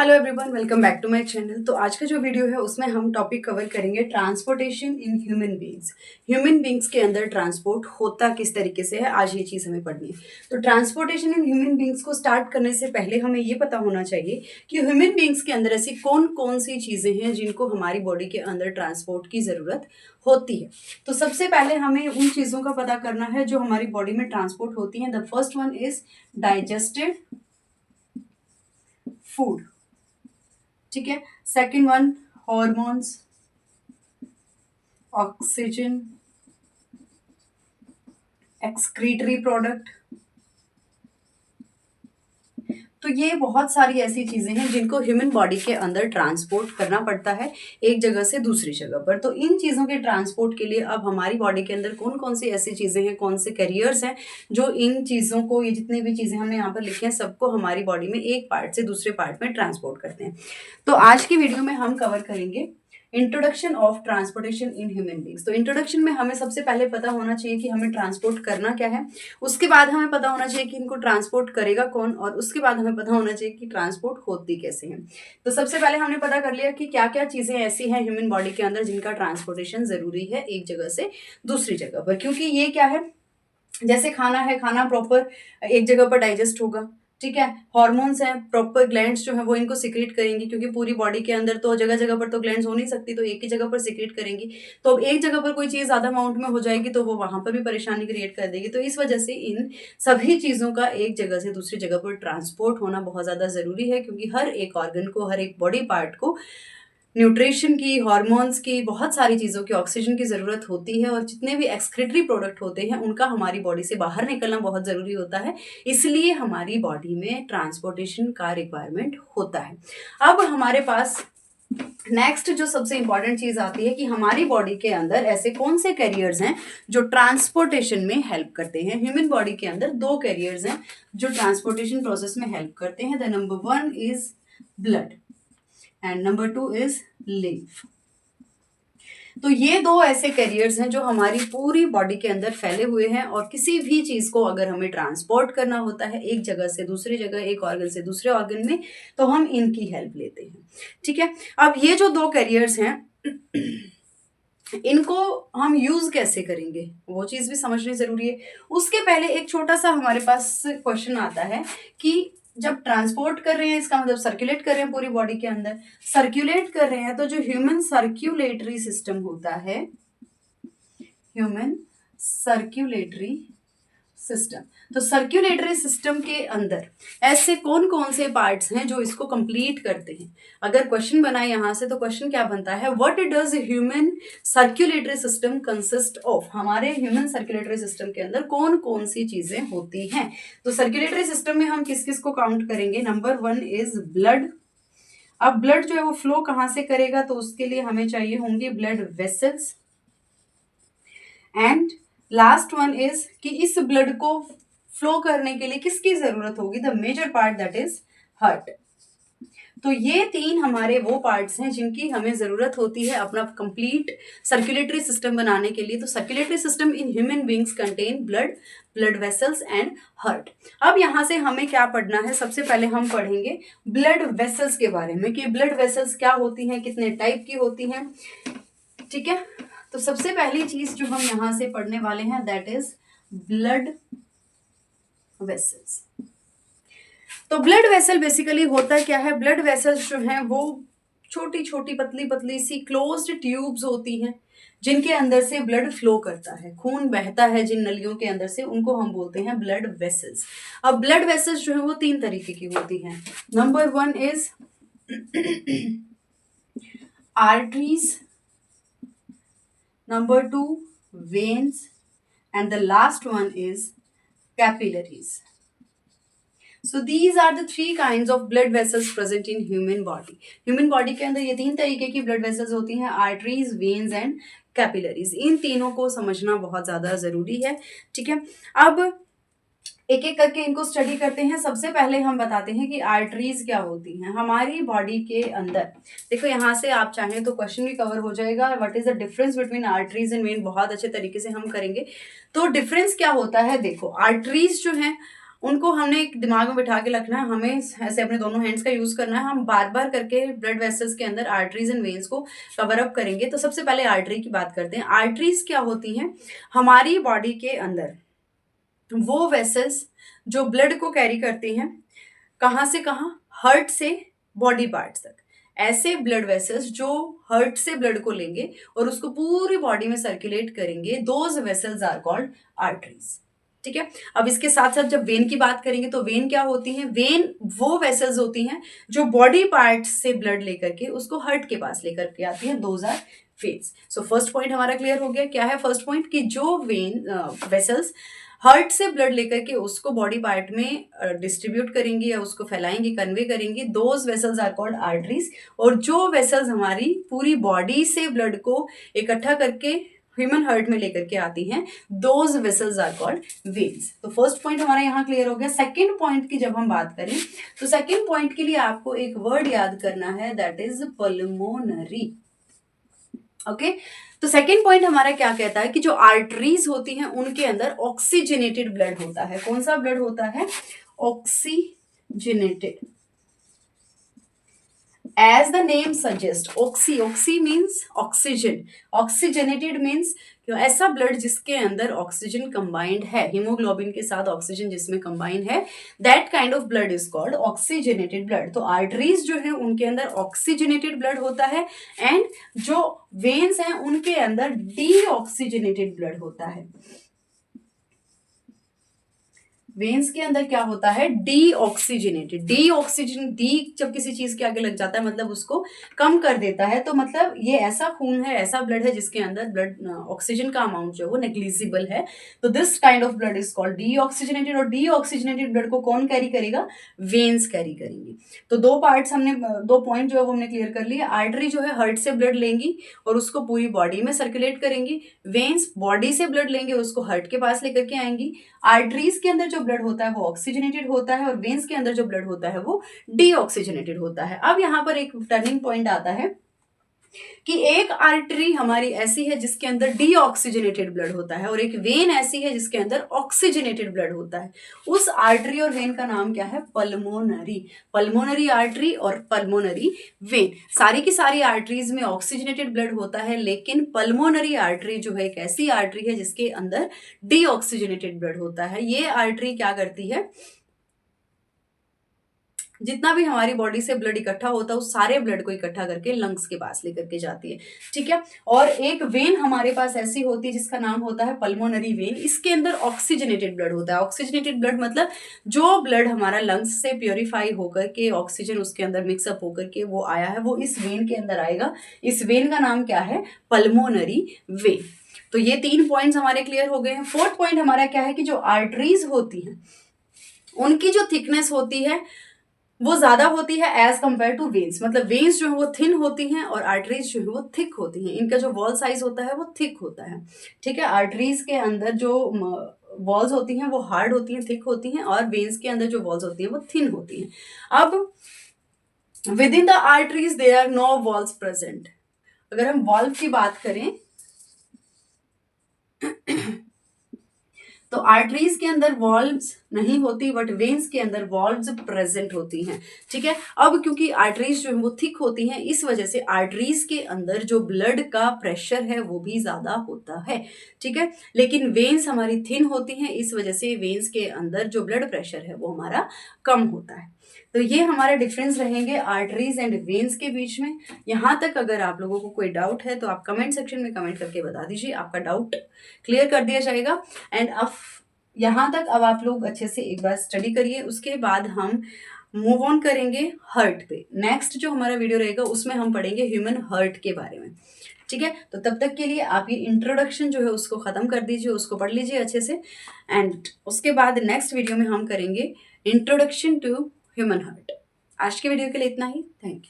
Hello everyone, welcome back to my channel. तो आज का जो वीडियो है उसमें हम टॉपिक कवर करेंगे transportation in human beings. Human beings के अंदर ट्रांसपोर्ट होता किस तरीके से है, आज ये चीज़ हमें पढ़नी है। तो ट्रांसपोर्टेशन इन ह्यूमन बींग्स को स्टार्ट करने से पहले हमें ये पता होना चाहिए कि ह्यूमन बींग्स के अंदर ऐसी कौन कौन सी चीज़ें हैं जिनको हमारी बॉडी के अंदर ट्रांसपोर्ट की ज़रूरत होती है। तो सबसे पहले हमें उन चीज़ों का पता करना है जो हमारी बॉडी में ट्रांसपोर्ट होती हैं। The first one is digested food, ठीक है। Second one hormones, oxygen, excretory product. तो ये बहुत सारी ऐसी चीजें हैं जिनको ह्यूमन बॉडी के अंदर ट्रांसपोर्ट करना पड़ता है एक जगह से दूसरी जगह पर। तो इन चीजों के ट्रांसपोर्ट के लिए अब हमारी बॉडी के अंदर कौन कौन सी ऐसी चीजें हैं, कौन से कैरियर्स हैं जो इन चीजों को, ये जितनी भी चीजें हमने यहाँ पर लिखी हैं, सबको हमारी बॉडी में एक पार्ट से दूसरे पार्ट में ट्रांसपोर्ट करते हैं। तो आज की वीडियो में हम कवर करेंगे introduction of transportation in human beings. तो इंट्रोडक्शन में हमें सबसे पहले पता होना चाहिए कि हमें ट्रांसपोर्ट करना क्या है, उसके बाद हमें पता होना चाहिए कि इनको ट्रांसपोर्ट करेगा कौन, और उसके बाद हमें पता होना चाहिए कि ट्रांसपोर्ट होती कैसे है। तो सबसे पहले हमने पता कर लिया कि क्या क्या चीजें ऐसी हैं ह्यूमन बॉडी के अंदर जिनका ट्रांसपोर्टेशन जरूरी है एक जगह से दूसरी जगह पर। क्योंकि ये क्या है, जैसे खाना है, खाना प्रॉपर एक जगह पर डाइजेस्ट होगा, ठीक है। हॉर्मोन्स हैं, प्रॉपर ग्लैंड्स जो है वो इनको सिक्रेट करेंगी, क्योंकि पूरी बॉडी के अंदर तो जगह जगह पर तो ग्लैंड्स हो नहीं सकती, तो एक ही जगह पर सिक्रेट करेंगी। तो अब एक जगह पर कोई चीज़ ज़्यादा अमाउंट में हो जाएगी तो वो वहां पर भी परेशानी क्रिएट कर देगी। तो इस वजह से इन सभी चीज़ों का एक जगह से दूसरी जगह पर ट्रांसपोर्ट होना बहुत ज़्यादा ज़रूरी है, क्योंकि हर एक ऑर्गन को, हर एक बॉडी पार्ट को न्यूट्रिशन की, हॉर्मोन्स की, बहुत सारी चीज़ों की, ऑक्सीजन की ज़रूरत होती है। और जितने भी एक्सक्रीटरी प्रोडक्ट होते हैं उनका हमारी बॉडी से बाहर निकलना बहुत ज़रूरी होता है, इसलिए हमारी बॉडी में ट्रांसपोर्टेशन का रिक्वायरमेंट होता है। अब हमारे पास नेक्स्ट जो सबसे इंपॉर्टेंट चीज़ आती है कि हमारी बॉडी के अंदर ऐसे कौन से कैरियर्स हैं जो ट्रांसपोर्टेशन में हेल्प करते हैं। ह्यूमन बॉडी के अंदर दो कैरियर्स हैं जो ट्रांसपोर्टेशन प्रोसेस में हेल्प करते हैं। The number one is blood and number two is lymph. तो ये दो ऐसे कैरियर्स हैं जो हमारी पूरी बॉडी के अंदर फैले हुए हैं, और किसी भी चीज को अगर हमें ट्रांसपोर्ट करना होता है एक जगह से दूसरी जगह, एक ऑर्गन से दूसरे ऑर्गन में, तो हम इनकी हेल्प लेते हैं, ठीक है। अब ये जो दो कैरियर्स हैं इनको हम यूज कैसे करेंगे वो चीज भी समझनी जरूरी है। उसके पहले एक छोटा सा हमारे पास क्वेश्चन आता है कि जब ट्रांसपोर्ट कर रहे हैं, इसका मतलब सर्कुलेट कर रहे हैं पूरी बॉडी के अंदर, सर्कुलेट कर रहे हैं, तो जो ह्यूमन सर्कुलेटरी सिस्टम होता है, ह्यूमन सर्कुलेटरी सिस्टम, तो सर्कुलेटरी सिस्टम के अंदर ऐसे कौन कौन से पार्ट्स हैं जो इसको कंप्लीट करते हैं। अगर क्वेश्चन बनाए यहां से तो क्वेश्चन क्या बनता है, what does human circulatory system consist of. हमारे ह्यूमन सर्कुलेटरी सिस्टम के अंदर कौन कौन सी चीजें होती हैं। तो सर्कुलेटरी सिस्टम में हम किस किस को काउंट करेंगे। Number one is blood. अब ब्लड जो है वो फ्लो कहां से करेगा, तो उसके लिए हमें चाहिए होंगे blood vessels. And last one is कि इस ब्लड को फ्लो करने के लिए किसकी जरूरत होगी, the major part that is heart. तो ये तीन हमारे वो पार्ट्स हैं जिनकी हमें जरूरत होती है अपना कंप्लीट सर्कुलेटरी सिस्टम बनाने के लिए। तो circulatory system in human beings contain blood, blood vessels and heart. अब यहां से हमें क्या पढ़ना है, सबसे पहले हम पढ़ेंगे ब्लड वेसल्स के बारे में कि ब्लड वेसल्स क्या होती हैं, कितने टाइप की होती हैं, ठीक है। तो सबसे पहली चीज जो हम यहां से पढ़ने वाले हैं दैट इज ब्लड वेसल्स। तो ब्लड वेसल बेसिकली होता क्या है, ब्लड वेसल्स जो हैं वो छोटी छोटी पतली पतली सी क्लोज्ड ट्यूब्स होती हैं जिनके अंदर से ब्लड फ्लो करता है, खून बहता है जिन नलियों के अंदर से, उनको हम बोलते हैं ब्लड वेसल्स। अब ब्लड वेसल्स जो है वो तीन तरीके की होती हैं। Number one is arteries, number two veins, and the last one is capillaries. So these are the three kinds of blood vessels present in human body. Human body के अंदर ये तीन तरीके की blood vessels होती हैं, arteries, veins and capillaries। इन तीनों को समझना बहुत ज्यादा जरूरी है, ठीक है। अब एक एक करके इनको स्टडी करते हैं। सबसे पहले हम बताते हैं कि आर्टरीज क्या होती हैं हमारी बॉडी के अंदर। देखो यहाँ से आप चाहें तो क्वेश्चन भी कवर हो जाएगा, what is the difference between arteries and when, बहुत अच्छे तरीके से हम करेंगे। तो डिफरेंस क्या होता है, देखो आर्टरीज जो हैं उनको हमने एक दिमाग में बिठा के रखना है, हमें ऐसे अपने दोनों हैंड्स का यूज करना है। हम बार बार करके ब्लड वेसल्स के अंदर आर्टरीज एंड वेन्स को कवर अप करेंगे। तो सबसे पहले आर्टरी की बात करते हैं। आर्टरीज क्या होती हैं? हमारी बॉडी के अंदर वो वेसल्स जो ब्लड को कैरी करती हैं, कहाँ से कहाँ? हार्ट से बॉडी पार्ट्स तक। ऐसे ब्लड वेसल्स जो हार्ट से ब्लड को लेंगे और उसको पूरी बॉडी में सर्कुलेट करेंगे, those vessels are called arteries. ठीक है। अब इसके साथ साथ जब वेन की बात करेंगे तो वेन क्या होती हैं? वेन वो वेसल्स होती हैं जो बॉडी पार्ट से ब्लड लेकर के उसको हार्ट के पास लेकर के आती हैं, those are veins. So first point हमारा क्लियर हो गया। क्या है फर्स्ट पॉइंट? कि जो वेन वेसल्स हार्ट से ब्लड लेकर के उसको बॉडी पार्ट में डिस्ट्रीब्यूट करेंगी या उसको फैलाएंगी, कन्वे करेंगी, those vessels are called arteries. और जो वेसल्स हमारी पूरी बॉडी से ब्लड को इकट्ठा करके ह्यूमन हार्ट में लेकर के आती हैं, those vessels are called veins. तो फर्स्ट पॉइंट हमारा यहाँ क्लियर हो गया। सेकंड पॉइंट की जब हम बात करें तो सेकंड पॉइंट के लिए आपको एक वर्ड याद करना है, दैट इज पल्मोनरी। ओके। तो सेकेंड पॉइंट हमारा क्या कहता है? कि जो आर्टरीज होती हैं उनके अंदर ऑक्सीजनेटेड ब्लड होता है। कौन सा ब्लड होता है? Oxygenated. As the name suggests, oxy means oxygen, oxygenated means ऐसा ब्लड जिसके अंदर ऑक्सीजन कंबाइंड है, हीमोग्लोबिन के साथ ऑक्सीजन जिसमें कंबाइंड है, that kind of blood is called oxygenated blood. तो आर्टरीज जो है उनके अंदर ऑक्सीजनेटेड ब्लड होता है एंड जो वेन्स हैं उनके अंदर डीऑक्सीजनेटेड ब्लड होता है। वेन्स के अंदर क्या होता है? डीऑक्सीजनेटेड। डी जब किसी चीज के आगे लग जाता है मतलब उसको कम कर देता है, तो मतलब ये ऐसा खून है, ऐसा ब्लड है जिसके अंदर ब्लड ऑक्सीजन का अमाउंट जो है वो नेग्लिजिबल है। तो this kind of blood is called deoxygenated. और डीऑक्सीजनेटेड ब्लड को कौन कैरी करेगा? वेन्स कैरी करेंगी। तो दो पार्ट्स हमने, दो पॉइंट जो है वो हमने क्लियर कर लिए। आर्टरी जो है हार्ट से ब्लड लेंगी और उसको पूरी बॉडी में सर्कुलेट करेंगी। वेन्स बॉडी से ब्लड लेंगे, उसको हार्ट के पास लेकर के आएंगी। आर्टरीज के अंदर जो ब्लड होता है वो ऑक्सीजनेटेड होता है और वेन्स के अंदर जो ब्लड होता है वो डीऑक्सीजनेटेड होता है। अब यहाँ पर एक टर्निंग पॉइंट आता है कि एक आर्टरी हमारी ऐसी है जिसके अंदर डीऑक्सीजनेटेड ब्लड होता है और एक वेन ऐसी है जिसके अंदर ऑक्सीजनेटेड ब्लड होता है। उस आर्टरी और वेन का नाम क्या है? पल्मोनरी। पल्मोनरी आर्टरी और पल्मोनरी वेन। सारी की सारी आर्टरीज में ऑक्सीजनेटेड ब्लड होता है, लेकिन पल्मोनरी आर्टरी जो है एक ऐसी आर्टरी है जिसके अंदर डीऑक्सीजनेटेड ब्लड होता है। ये आर्टरी क्या करती है? जितना भी हमारी बॉडी से ब्लड इकट्ठा होता है उस सारे ब्लड को इकट्ठा करके लंग्स के पास लेकर के जाती है। ठीक है। और एक वेन हमारे पास ऐसी होती है जिसका नाम होता है पल्मोनरी वेन। इसके अंदर ऑक्सीजनेटेड ब्लड होता है। ऑक्सीजनेटेड ब्लड मतलब जो ब्लड हमारा लंग्स से प्योरीफाई होकर के ऑक्सीजन उसके अंदर मिक्सअप होकर के वो आया है, वो इस वेन के अंदर आएगा। इस वेन का नाम क्या है? Pulmonary vein. तो ये 3 पॉइंट्स हमारे क्लियर हो गए हैं। फोर्थ पॉइंट हमारा क्या है? कि जो आर्टरीज होती हैं उनकी जो थिकनेस होती है वो ज्यादा होती है एज कंपेयर टू वेन्स। मतलब वेन्स जो है वो थिन होती हैं और आर्टरीज जो है वो थिक होती हैं। इनका जो वॉल साइज होता है वो थिक होता है। ठीक है। आर्टरीज के अंदर जो वॉल्स होती हैं वो हार्ड होती हैं, थिक होती हैं, और वेन्स के अंदर जो वॉल्स होती हैं वो थिन होती हैं। अब within the arteries there are no walls present. अगर हम वॉल्व की बात करें तो आर्टरीज के अंदर वॉल्व्स नहीं होती बट वेन्स के अंदर वॉल्व्स प्रेजेंट होती हैं। ठीक है। अब क्योंकि आर्टरीज जो है वो थिक होती हैं इस वजह से आर्टरीज के अंदर जो ब्लड का प्रेशर है वो भी ज्यादा होता है। ठीक है। लेकिन वेन्स हमारी थिन होती हैं, इस वजह से वेन्स के अंदर जो ब्लड प्रेशर है वो हमारा कम होता है। तो ये हमारे डिफरेंस रहेंगे आर्टरीज एंड वेन्स के बीच में। यहाँ तक अगर आप लोगों को कोई डाउट है तो आप कमेंट सेक्शन में कमेंट करके बता दीजिए, आपका डाउट क्लियर कर दिया जाएगा। एंड अब यहाँ तक अब आप लोग अच्छे से एक बार स्टडी करिए, उसके बाद हम मूव ऑन करेंगे हार्ट पे। नेक्स्ट जो हमारा वीडियो रहेगा उसमें हम पढ़ेंगे ह्यूमन हार्ट के बारे में। ठीक है। तो तब तक के लिए आप ये इंट्रोडक्शन जो है उसको खत्म कर दीजिए, उसको पढ़ लीजिए अच्छे से। एंड उसके बाद नेक्स्ट वीडियो में हम करेंगे इंट्रोडक्शन टू ह्यूमन हार्ट। आज के वीडियो के लिए इतना ही। Thank you.